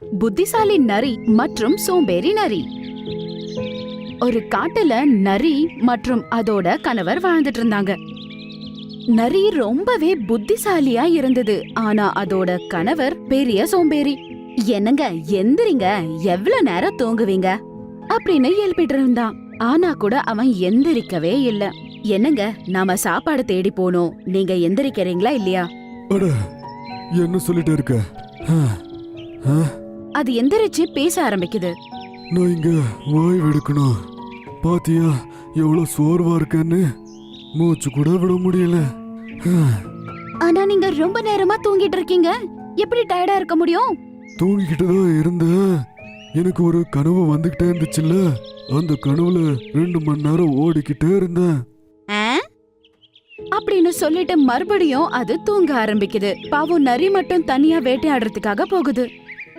புத்திசாலி நரி மற்றும் சோம்பேறி நரி. ஒரு காட்டுல நரி மற்றும் அதோட கணவர் வாழ்ந்துட்டு இருந்தாங்க. நரி ரொம்பவே புத்திசாலியா இருந்தது. ஆனா அதோட கணவர் பெரிய சோம்பேறி. என்னங்க எந்திரிங்க, எவ்வளவு நேரம் தூங்குவீங்க அப்படின்னு எழுப்பிட்டு இருந்தான். ஆனா கூட அவன் எந்திரிக்கவே இல்ல. என்னங்க, நாம சாப்பாடு தேடி போனோம், நீங்க எந்திரிக்கிறீங்களா இல்லையா? அட, என்ன சொல்லிட்டு இருக்க? அது எந்திரிச்சு பேச ஆரம்பிக்குது. நான் இங்க வாய் வெடுக்கணும். பாத்தியா எவ்வளவு சோர்வா இருக்கேன்னு? மூச்சு கூட விட முடியல. ஆனா நீங்க ரொம்ப நேரமா தூங்கிட்டு இருக்கீங்க, எப்படி டயர்டா இருக்க முடியும்? தூங்கிக்கிட்டு தான் இருந்தேன். எனக்கு ஒரு கனவு வந்துகிட்டே இருந்துச்சுல்ல, அந்த கனவுல 2 மணி நேரம் ஓடிக்கிட்டே இருந்தேன் அப்படின்னு சொல்லிட்டு மறுபடியும் அது தூங்க ஆரம்பிக்குது. பாவம் நரி மட்டும் தனியா வேட்டையாடுறதுக்காக போகுது.